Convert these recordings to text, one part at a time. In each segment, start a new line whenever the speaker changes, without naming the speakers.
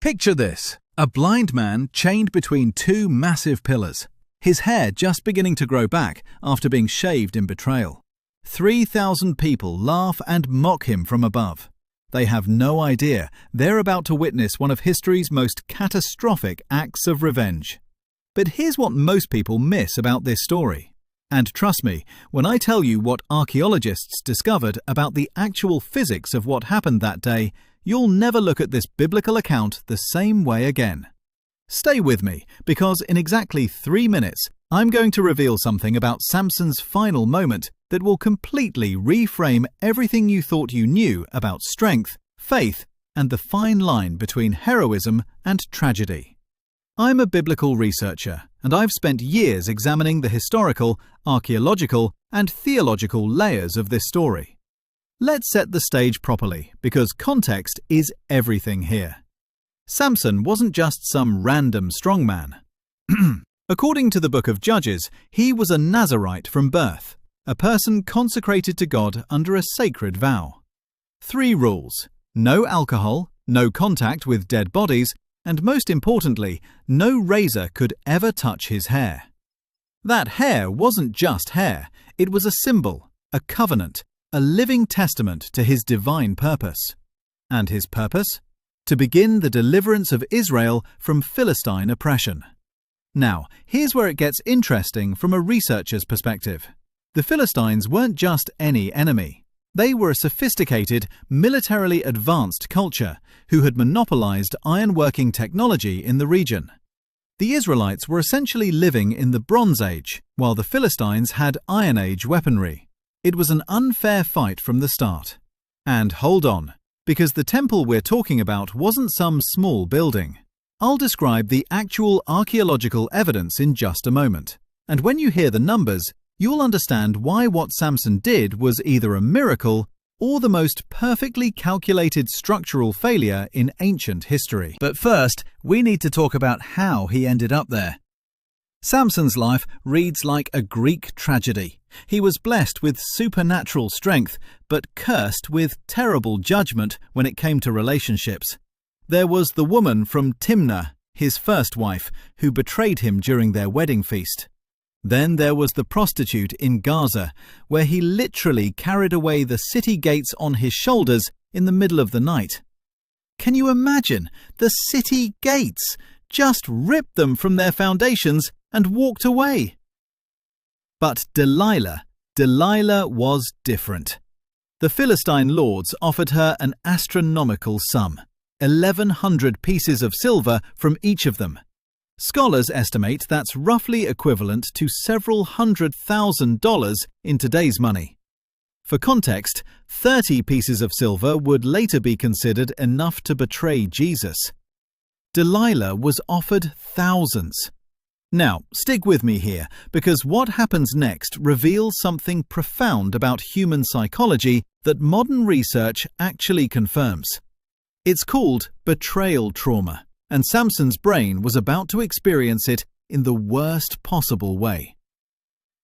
Picture this: a blind man chained between two massive pillars, his hair just beginning to grow back after being shaved in betrayal. 3,000 people laugh and mock him from above. They have no idea they're about to witness one of history's most catastrophic acts of revenge. But here's what most people miss about this story. And trust me, when I tell you what archaeologists discovered about the actual physics of what happened that day, you'll never look at this biblical account the same way again. Stay with me, because in exactly 3 minutes, I'm going to reveal something about Samson's final moment that will completely reframe everything you thought you knew about strength, faith, and the fine line between heroism and tragedy. I'm a biblical researcher, and I've spent years examining the historical, archaeological, and theological layers of this story. Let's set the stage properly, because context is everything here. Samson wasn't just some random strongman. According to the book of Judges, he was a Nazirite from birth, a person consecrated to God under a sacred vow. 3 rules: no alcohol, no contact with dead bodies, and most importantly, no razor could ever touch his hair. That hair wasn't just hair, it was a symbol, a covenant, a living testament to his divine purpose. And his purpose? To begin the deliverance of Israel from Philistine oppression. Now, here's where it gets interesting from a researcher's perspective. The Philistines weren't just any enemy. They were a sophisticated, militarily advanced culture who had monopolized ironworking technology in the region. The Israelites were essentially living in the Bronze Age, while the Philistines had Iron Age weaponry. It was an unfair fight from the start. And hold on, because the temple we're talking about wasn't some small building. I'll describe the actual archaeological evidence in just a moment. And when you hear the numbers, you'll understand why what Samson did was either a miracle or the most perfectly calculated structural failure in ancient history. But first, we need to talk about how he ended up there. Samson's life reads like a Greek tragedy. He was blessed with supernatural strength, but cursed with terrible judgment when it came to relationships. There was the woman from Timnah, his first wife, who betrayed him during their wedding feast. Then there was the prostitute in Gaza, where he literally carried away the city gates on his shoulders in the middle of the night. Can you imagine? The city gates! Just ripped them from their foundations and walked away. But Delilah was different. The Philistine lords offered her an astronomical sum, 1,100 pieces of silver from each of them. Scholars estimate that's roughly equivalent to several $100,000 in today's money. For context, 30 pieces of silver would later be considered enough to betray Jesus. Delilah was offered thousands. Now, stick with me here, because what happens next reveals something profound about human psychology that modern research actually confirms. It's called betrayal trauma, and Samson's brain was about to experience it in the worst possible way.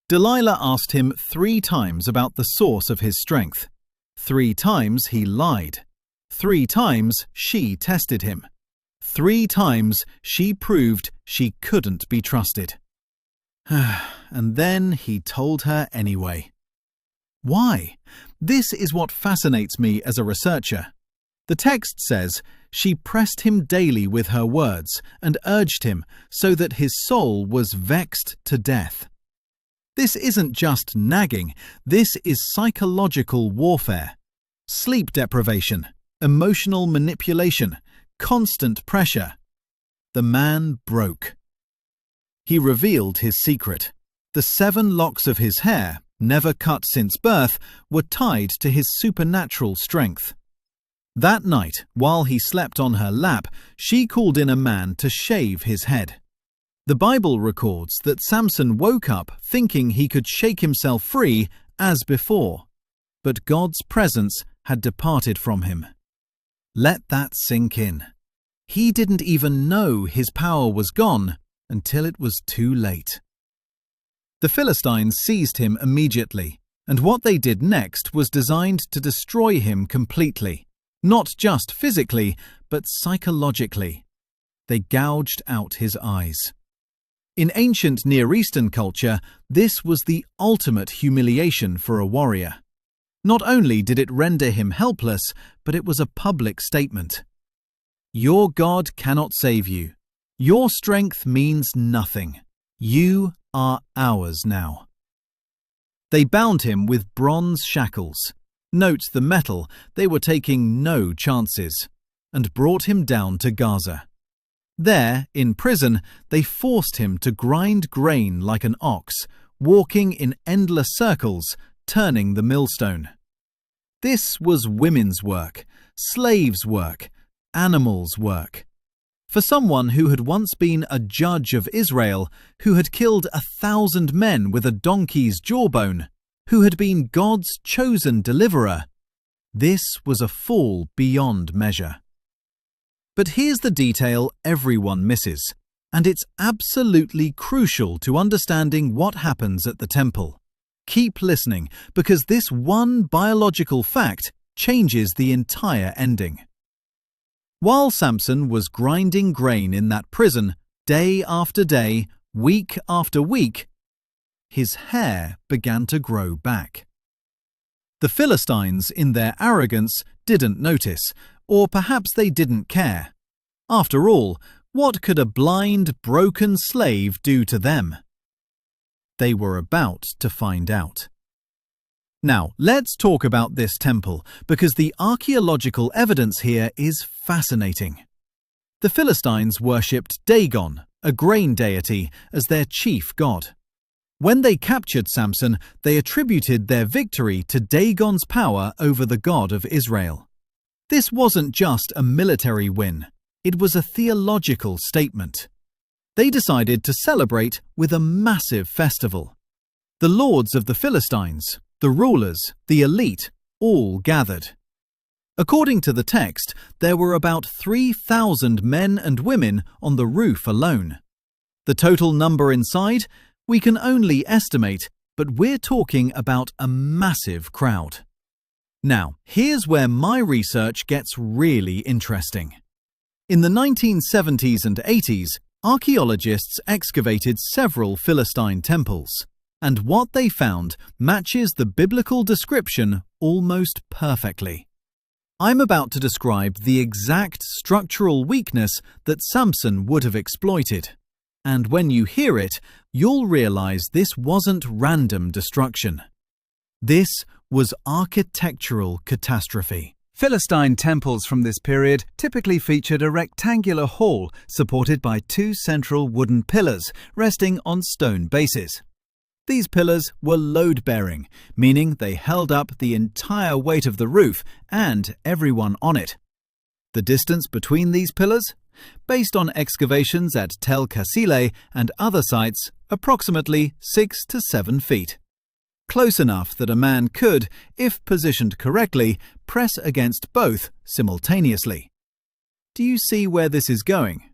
Delilah asked him 3 times about the source of his strength. 3 times he lied. 3 times she tested him. 3 times she proved she couldn't be trusted. And then he told her anyway. Why? This is what fascinates me as a researcher. The text says, she pressed him daily with her words and urged him so that his soul was vexed to death. This isn't just nagging, this is psychological warfare. Sleep deprivation, emotional manipulation, constant pressure. The man broke. He revealed his secret. The 7 locks of his hair, never cut since birth, were tied to his supernatural strength. That night, while he slept on her lap, she called in a man to shave his head. The Bible records that Samson woke up thinking he could shake himself free as before, but God's presence had departed from him. Let that sink in. He didn't even know his power was gone until it was too late. The Philistines seized him immediately, and what they did next was designed to destroy him completely. Not just physically, but psychologically. They gouged out his eyes. In ancient Near Eastern culture, this was the ultimate humiliation for a warrior. Not only did it render him helpless, but it was a public statement. Your God cannot save you. Your strength means nothing. You are ours now. They bound him with bronze shackles. Note the metal, they were taking no chances, and brought him down to Gaza. There, in prison, they forced him to grind grain like an ox, walking in endless circles, turning the millstone. This was women's work, slaves' work, animals' work. For someone who had once been a judge of Israel, who had killed 1,000 men with a donkey's jawbone, who had been God's chosen deliverer, this was a fall beyond measure. But here's the detail everyone misses, and it's absolutely crucial to understanding what happens at the temple. Keep listening, because this one biological fact changes the entire ending. While Samson was grinding grain in that prison, day after day, week after week, his hair began to grow back. The Philistines, in their arrogance, didn't notice, or perhaps they didn't care. After all, what could a blind, broken slave do to them? They were about to find out. Now, let's talk about this temple, because the archaeological evidence here is fascinating. The Philistines worshipped Dagon, a grain deity, as their chief god. When they captured Samson, they attributed their victory to Dagon's power over the God of Israel. This wasn't just a military win, it was a theological statement. They decided to celebrate with a massive festival. The lords of the Philistines, the rulers, the elite, all gathered. According to the text, there were about 3,000 men and women on the roof alone. The total number inside, we can only estimate, but we're talking about a massive crowd. Now, here's where my research gets really interesting. In the 1970s and 80s, archaeologists excavated several Philistine temples, and what they found matches the biblical description almost perfectly. I'm about to describe the exact structural weakness that Samson would have exploited. And when you hear it, you'll realize this wasn't random destruction. This was architectural catastrophe. Philistine temples from this period typically featured a rectangular hall supported by two central wooden pillars resting on stone bases. These pillars were load-bearing, meaning they held up the entire weight of the roof and everyone on it. The distance between these pillars? Based on excavations at Tel Kasile and other sites, approximately 6 to 7 feet. Close enough that a man could, if positioned correctly, press against both simultaneously. Do you see where this is going?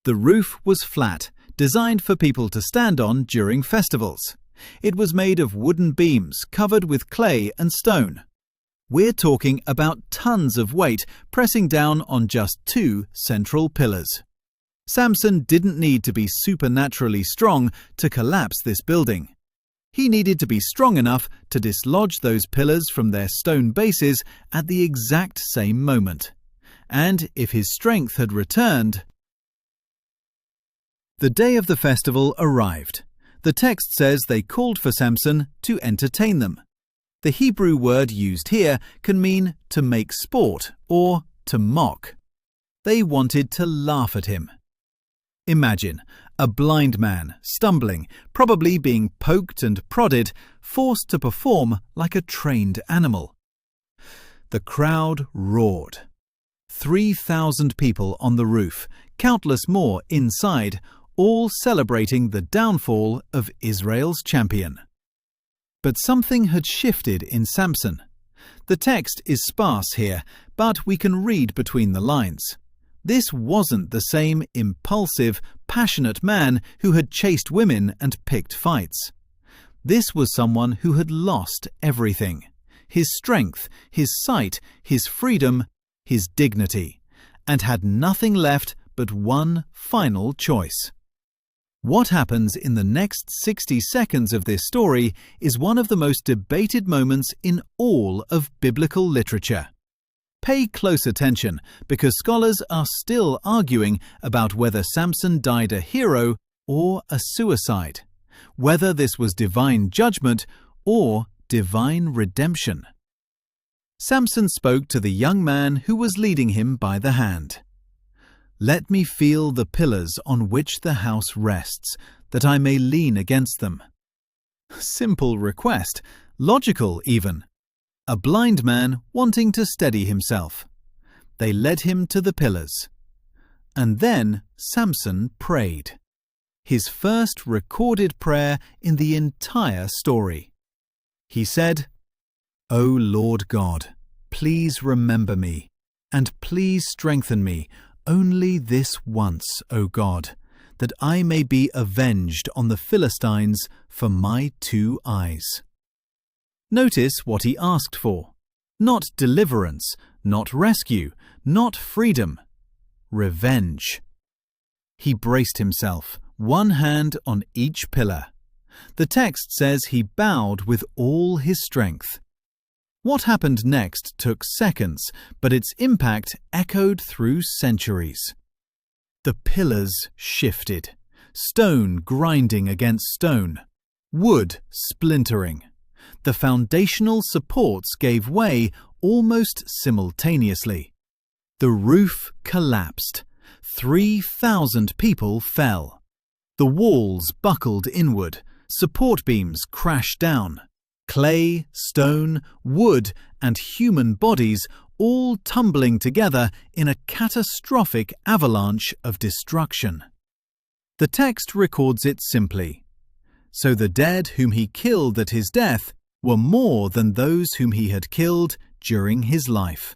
The roof was flat, designed for people to stand on during festivals. It was made of wooden beams covered with clay and stone. We're talking about tons of weight pressing down on just two central pillars. Samson didn't need to be supernaturally strong to collapse this building. He needed to be strong enough to dislodge those pillars from their stone bases at the exact same moment. And if his strength had returned... The day of the festival arrived. The text says they called for Samson to entertain them. The Hebrew word used here can mean to make sport or to mock. They wanted to laugh at him. Imagine a blind man, stumbling, probably being poked and prodded, forced to perform like a trained animal. The crowd roared. 3,000 people on the roof, countless more inside, all celebrating the downfall of Israel's champion. But something had shifted in Samson. The text is sparse here, but we can read between the lines. This wasn't the same impulsive, passionate man who had chased women and picked fights. This was someone who had lost everything: his strength, his sight, his freedom, his dignity, and had nothing left but one final choice. What happens in the next 60 seconds of this story is one of the most debated moments in all of biblical literature. Pay close attention because scholars are still arguing about whether Samson died a hero or a suicide, whether this was divine judgment or divine redemption. Samson spoke to the young man who was leading him by the hand. "Let me feel the pillars on which the house rests, that I may lean against them." Simple request, logical even. A blind man wanting to steady himself. They led him to the pillars. And then Samson prayed. His first recorded prayer in the entire story. He said, "O Lord God, please remember me, and please strengthen me only this once, O God, that I may be avenged on the Philistines for my 2 eyes." Notice what he asked for. Not deliverance, not rescue, not freedom. Revenge. He braced himself, one hand on each pillar. The text says he bowed with all his strength. What happened next took seconds, but its impact echoed through centuries. The pillars shifted, stone grinding against stone, wood splintering. The foundational supports gave way almost simultaneously. The roof collapsed. 3,000 people fell. The walls buckled inward. Support beams crashed down. Clay, stone, wood, and human bodies all tumbling together in a catastrophic avalanche of destruction. The text records it simply. So the dead whom he killed at his death were more than those whom he had killed during his life.